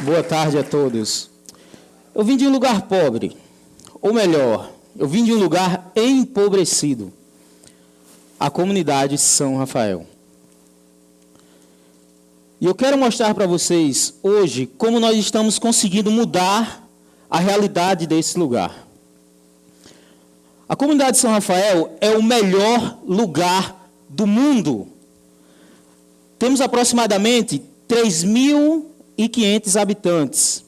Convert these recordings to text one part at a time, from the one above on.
Boa tarde a todos. Eu vim de um lugar pobre, ou melhor, eu vim de um lugar empobrecido, a comunidade São Rafael. E eu quero mostrar para vocês hoje como nós estamos conseguindo mudar a realidade desse lugar. A comunidade São Rafael é o melhor lugar do mundo. Temos aproximadamente 3.500 habitantes.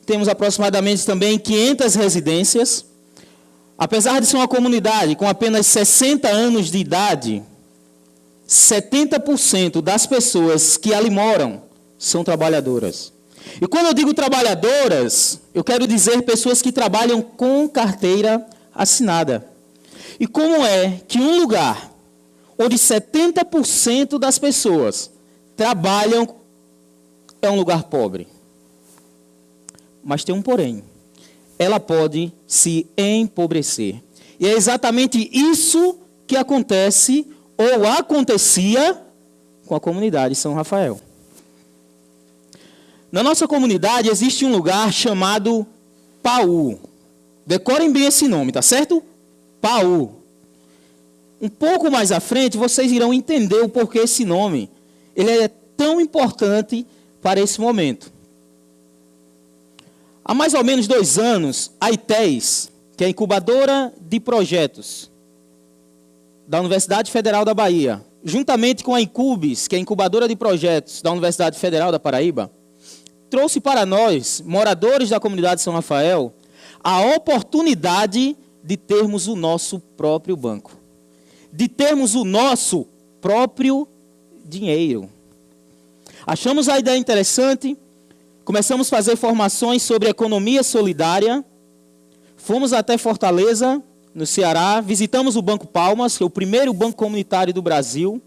Temos aproximadamente também 500 residências. Apesar de ser uma comunidade com apenas 60 anos de idade, 70% das pessoas que ali moram são trabalhadoras. E quando eu digo trabalhadoras, eu quero dizer pessoas que trabalham com carteira assinada. E como é que um lugar onde 70% das pessoas trabalham é um lugar pobre? Mas tem um porém. Ela pode se empobrecer. E é exatamente isso que acontece ou acontecia com a comunidade São Rafael. Na nossa comunidade existe um lugar chamado Paú. Decorem bem esse nome, tá certo? Paú. Um pouco mais à frente vocês irão entender o porquê esse nome ele é tão importante para esse momento. Há mais ou menos 2 anos, a ITES, que é a incubadora de projetos da Universidade Federal da Bahia, juntamente com a Incubes, que é a incubadora de projetos da Universidade Federal da Paraíba, trouxe para nós, moradores da comunidade São Rafael, a oportunidade de termos o nosso próprio banco, de termos o nosso próprio dinheiro. Achamos a ideia interessante, começamos a fazer formações sobre economia solidária, fomos até Fortaleza, no Ceará, visitamos o Banco Palmas, que é o primeiro banco comunitário do Brasil,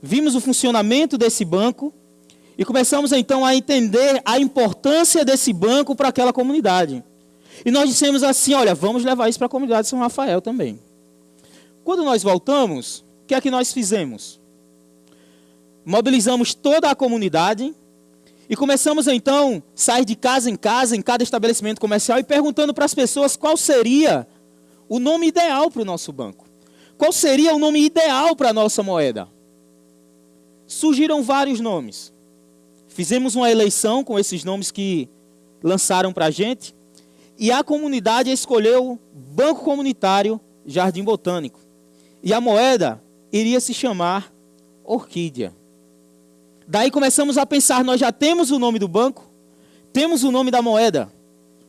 vimos o funcionamento desse banco e começamos então a entender a importância desse banco para aquela comunidade. E nós dissemos assim, olha, vamos levar isso para a comunidade de São Rafael também. Quando nós voltamos, o que é que nós fizemos? Mobilizamos toda a comunidade e começamos então a sair de casa, em cada estabelecimento comercial e perguntando para as pessoas qual seria o nome ideal para o nosso banco. Qual seria o nome ideal para a nossa moeda? Surgiram vários nomes. Fizemos uma eleição com esses nomes que lançaram para a gente e a comunidade escolheu Banco Comunitário Jardim Botânico. E a moeda iria se chamar Orquídea. Daí começamos a pensar, nós já temos o nome do banco, temos o nome da moeda.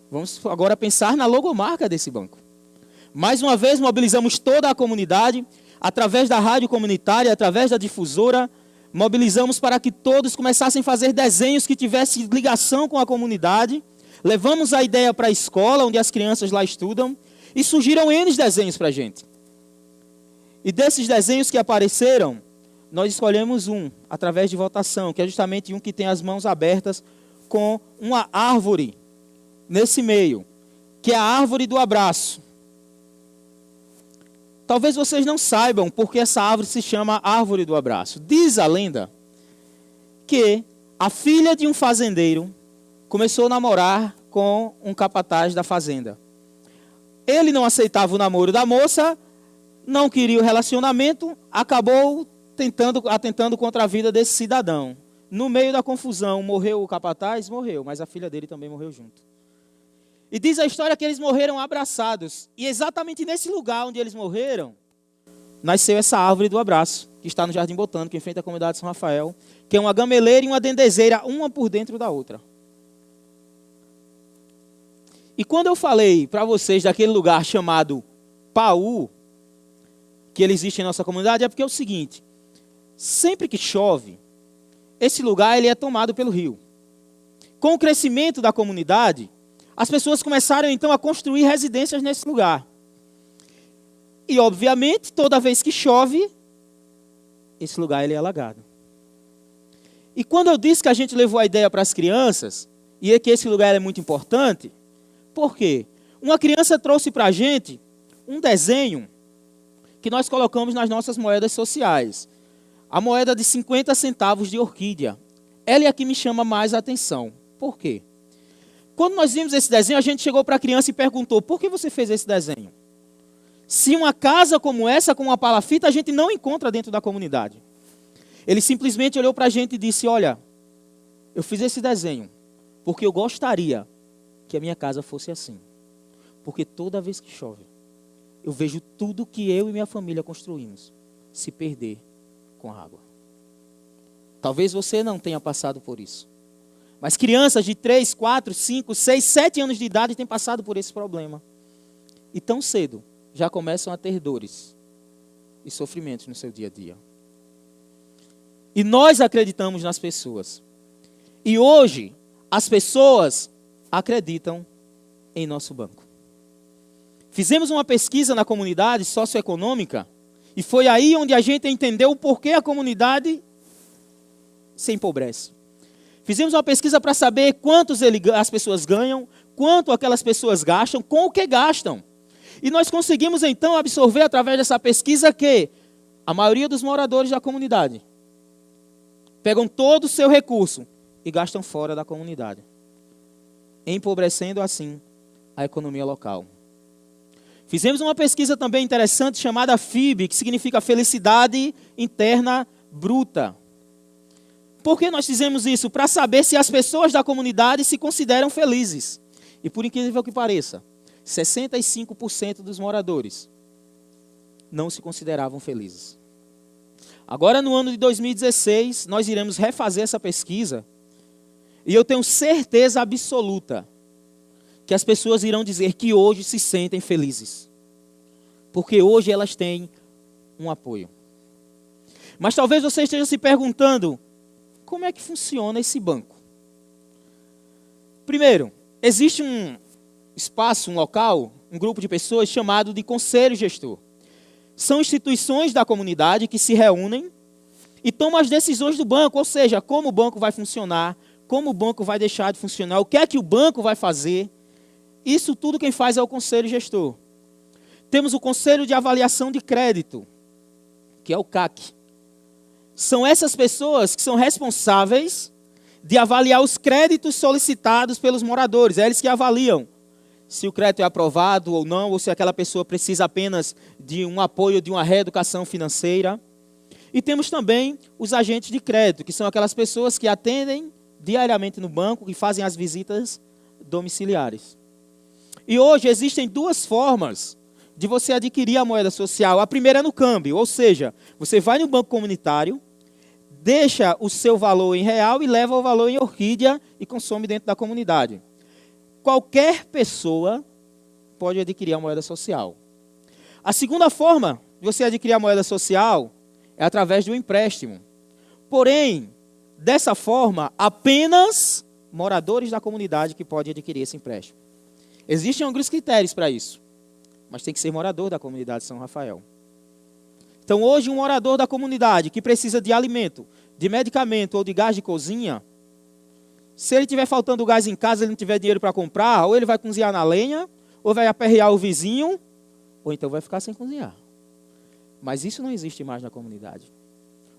Vamos agora pensar na logomarca desse banco. Mais uma vez mobilizamos toda a comunidade, através da rádio comunitária, através da difusora, mobilizamos para que todos começassem a fazer desenhos que tivessem ligação com a comunidade. Levamos a ideia para a escola, onde as crianças lá estudam, e surgiram N desenhos para a gente. E desses desenhos que apareceram, nós escolhemos um, através de votação, que é justamente um que tem as mãos abertas com uma árvore nesse meio, que é a árvore do abraço. Talvez vocês não saibam porque essa árvore se chama árvore do abraço. Diz a lenda que a filha de um fazendeiro começou a namorar com um capataz da fazenda. Ele não aceitava o namoro da moça, não queria o relacionamento, acabou atentando contra a vida desse cidadão. No meio da confusão, morreu o capataz? Morreu, mas a filha dele também morreu junto. E diz a história que eles morreram abraçados. E exatamente nesse lugar onde eles morreram, nasceu essa árvore do abraço, que está no Jardim Botânico, em frente à comunidade de São Rafael, que é uma gameleira e uma dendezeira, uma por dentro da outra. E quando eu falei para vocês daquele lugar chamado Paú, que ele existe em nossa comunidade, é porque é o seguinte, sempre que chove, esse lugar ele é tomado pelo rio. Com o crescimento da comunidade, as pessoas começaram então a construir residências nesse lugar. E obviamente, toda vez que chove, esse lugar ele é alagado. E quando eu disse que a gente levou a ideia para as crianças, e é que esse lugar é muito importante, por quê? Uma criança trouxe para a gente um desenho que nós colocamos nas nossas moedas sociais. A moeda de 50 centavos de orquídea. ela é a que me chama mais a atenção. Por quê? Quando nós vimos esse desenho, a gente chegou para a criança e perguntou: por que você fez esse desenho? Se uma casa como essa, com uma palafita, a gente não encontra dentro da comunidade. Ele simplesmente olhou para a gente e disse: olha, eu fiz esse desenho porque eu gostaria que a minha casa fosse assim. Porque toda vez que chove, eu vejo tudo que eu e minha família construímos se perder com a água. Talvez você não tenha passado por isso. Mas crianças de 3, 4, 5, 6, 7 anos de idade têm passado por esse problema. E tão cedo já começam a ter dores e sofrimentos no seu dia a dia. E nós acreditamos nas pessoas. E hoje, as pessoas acreditam em nosso banco. Fizemos uma pesquisa na comunidade socioeconômica e foi aí onde a gente entendeu o porquê a comunidade se empobrece. Fizemos uma pesquisa para saber quantos as pessoas ganham, quanto aquelas pessoas gastam, com o que gastam. E nós conseguimos então absorver através dessa pesquisa que a maioria dos moradores da comunidade pegam todo o seu recurso e gastam fora da comunidade, empobrecendo assim a economia local. Fizemos uma pesquisa também interessante chamada FIB, que significa Felicidade Interna Bruta. Por que nós fizemos isso? Para saber se as pessoas da comunidade se consideram felizes. E por incrível que pareça, 65% dos moradores não se consideravam felizes. Agora, no ano de 2016, nós iremos refazer essa pesquisa. E eu tenho certeza absoluta que as pessoas irão dizer que hoje se sentem felizes. Porque hoje elas têm um apoio. Mas talvez você esteja se perguntando: como é que funciona esse banco? Primeiro, existe um espaço, um local, um grupo de pessoas chamado de conselho gestor. São instituições da comunidade que se reúnem e tomam as decisões do banco, ou seja, como o banco vai funcionar, como o banco vai deixar de funcionar, o que é que o banco vai fazer. Isso tudo quem faz é o conselho gestor. Temos o conselho de avaliação de crédito, que é o CAC. São essas pessoas que são responsáveis de avaliar os créditos solicitados pelos moradores. É eles que avaliam se o crédito é aprovado ou não, ou se aquela pessoa precisa apenas de um apoio, de uma reeducação financeira. E temos também os agentes de crédito, que são aquelas pessoas que atendem diariamente no banco, que fazem as visitas domiciliares. E hoje existem duas formas de você adquirir a moeda social. A primeira é no câmbio, ou seja, você vai no banco comunitário, deixa o seu valor em real e leva o valor em orquídea e consome dentro da comunidade. Qualquer pessoa pode adquirir a moeda social. A segunda forma de você adquirir a moeda social é através do empréstimo. Porém, dessa forma, apenas moradores da comunidade que podem adquirir esse empréstimo. Existem alguns critérios para isso, mas tem que ser morador da comunidade de São Rafael. Então, hoje, um morador da comunidade que precisa de alimento, de medicamento ou de gás de cozinha, se ele tiver faltando gás em casa, ele não tiver dinheiro para comprar, ou ele vai cozinhar na lenha, ou vai aperrear o vizinho, ou então vai ficar sem cozinhar. Mas isso não existe mais na comunidade.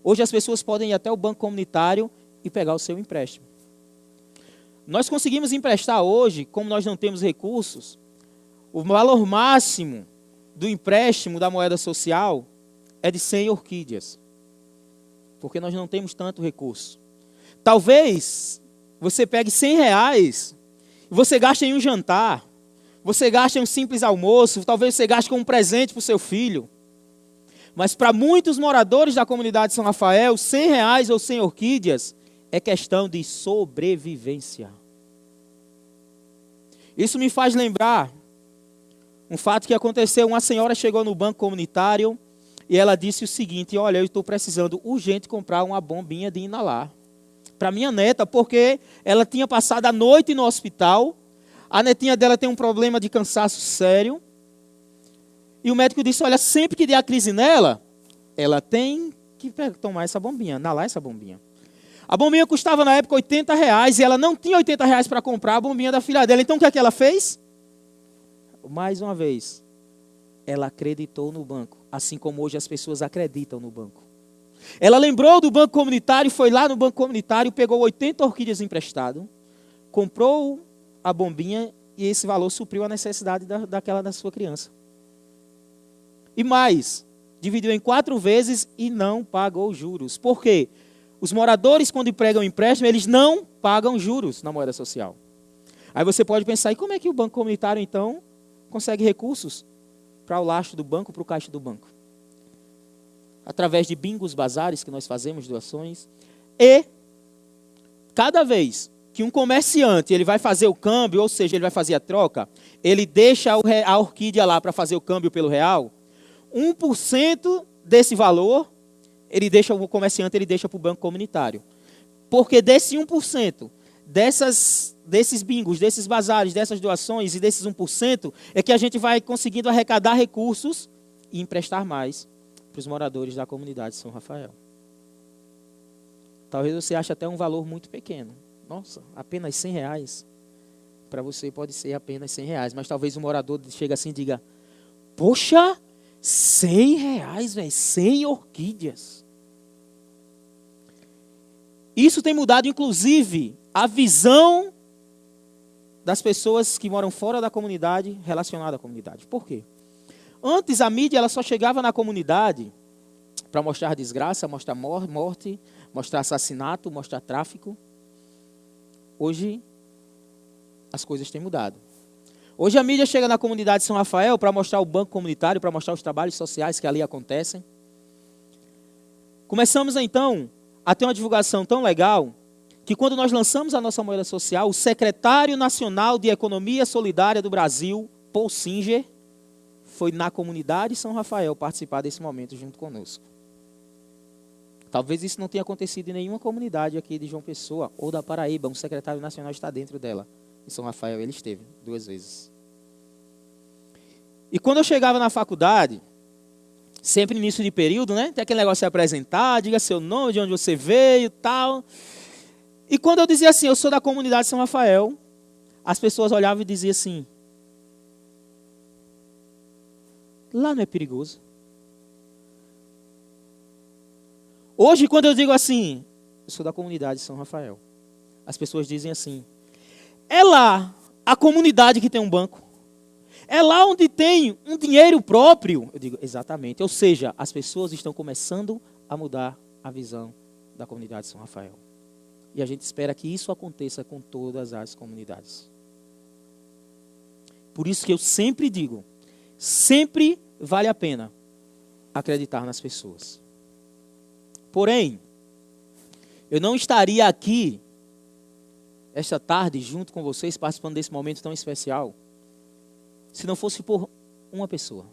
Hoje as pessoas podem ir até o banco comunitário e pegar o seu empréstimo. Nós conseguimos emprestar hoje, como nós não temos recursos, o valor máximo do empréstimo da moeda social é de 100 orquídeas. Porque nós não temos tanto recurso. Talvez você pegue R$100 e você gaste em um jantar, você gaste em um simples almoço, talvez você gaste com um presente para o seu filho. Mas para muitos moradores da comunidade de São Rafael, R$100 ou 100 orquídeas é questão de sobrevivência. Isso me faz lembrar um fato que aconteceu. Uma senhora chegou no banco comunitário e ela disse o seguinte: olha, eu estou precisando urgente comprar uma bombinha de inalar para minha neta, porque ela tinha passado a noite no hospital, a netinha dela tem um problema de cansaço sério, e o médico disse: olha, sempre que der a crise nela, ela tem que tomar essa bombinha, inalar essa bombinha. A bombinha custava na época R$80 e ela não tinha R$80 para comprar a bombinha da filha dela. Então o que é que ela fez? Mais uma vez, ela acreditou no banco, assim como hoje as pessoas acreditam no banco. Ela lembrou do banco comunitário, foi lá no banco comunitário, pegou 80 orquídeas emprestado, comprou a bombinha e esse valor supriu a necessidade daquela da sua criança. E mais, dividiu em 4 vezes e não pagou juros. Por quê? Os moradores, quando empregam empréstimo, eles não pagam juros na moeda social. Aí você pode pensar, e como é que o banco comunitário, então, consegue recursos para o lastro do banco, para o caixa do banco? Através de bingos, bazares que nós fazemos, doações. E, cada vez que um comerciante ele vai fazer o câmbio, ou seja, ele vai fazer a troca, ele deixa a orquídea lá para fazer o câmbio pelo real, 1% desse valor, o comerciante deixa para o banco comunitário. Porque desse 1%, desses bingos, desses bazares, dessas doações e desses 1%, é que a gente vai conseguindo arrecadar recursos e emprestar mais para os moradores da comunidade de São Rafael. Talvez você ache até um valor muito pequeno. Nossa, apenas R$100. Para você pode ser apenas R$100. Mas talvez o morador chegue assim e diga, poxa, R$100, velho, 100 orquídeas. Isso tem mudado, inclusive, a visão das pessoas que moram fora da comunidade relacionada à comunidade. Por quê? Antes a mídia ela só chegava na comunidade para mostrar desgraça, mostrar morte, mostrar assassinato, mostrar tráfico. Hoje as coisas têm mudado. Hoje a mídia chega na comunidade de São Rafael para mostrar o banco comunitário, para mostrar os trabalhos sociais que ali acontecem. Começamos então a ter uma divulgação tão legal que quando nós lançamos a nossa moeda social, o secretário nacional de Economia Solidária do Brasil, Paul Singer, foi na comunidade de São Rafael participar desse momento junto conosco. Talvez isso não tenha acontecido em nenhuma comunidade aqui de João Pessoa ou da Paraíba. Um secretário nacional está dentro dela. Em São Rafael ele esteve 2 vezes. E quando eu chegava na faculdade, sempre início de período, né? Tem aquele negócio de se apresentar, diga seu nome, de onde você veio, tal. E quando eu dizia assim, eu sou da comunidade de São Rafael, as pessoas olhavam e diziam assim, lá não é perigoso. Hoje, quando eu digo assim, eu sou da comunidade de São Rafael, as pessoas dizem assim, é lá a comunidade que tem um banco. É lá onde tem um dinheiro próprio. Eu digo, exatamente. Ou seja, as pessoas estão começando a mudar a visão da comunidade de São Rafael. E a gente espera que isso aconteça com todas as comunidades. Por isso que eu sempre digo, sempre vale a pena acreditar nas pessoas. Porém, eu não estaria aqui esta tarde junto com vocês, participando desse momento tão especial, se não fosse por uma pessoa.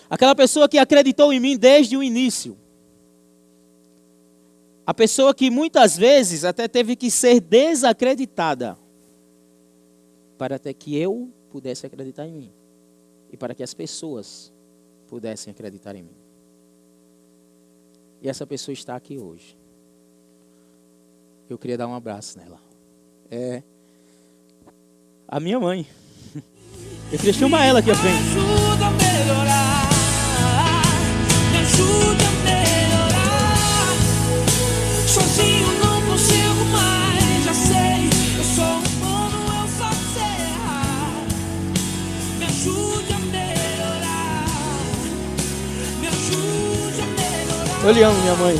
Aquela pessoa que acreditou em mim desde o início. A pessoa que muitas vezes até teve que ser desacreditada para até que eu pudesse acreditar em mim. E para que as pessoas pudessem acreditar em mim. E essa pessoa está aqui hoje. Eu queria dar um abraço nela. É a minha mãe. Eu queria chamar ela aqui à frente. Me ajuda a melhorar. Me ajuda a melhorar. Sozinho não consigo mais, já sei. Eu sou humano, eu só sei errar. Me ajude a melhorar. Me ajude a melhorar. Eu lhe amo, minha mãe.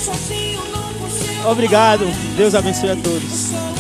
Sozinho não consigo. Obrigado. Deus abençoe a todos.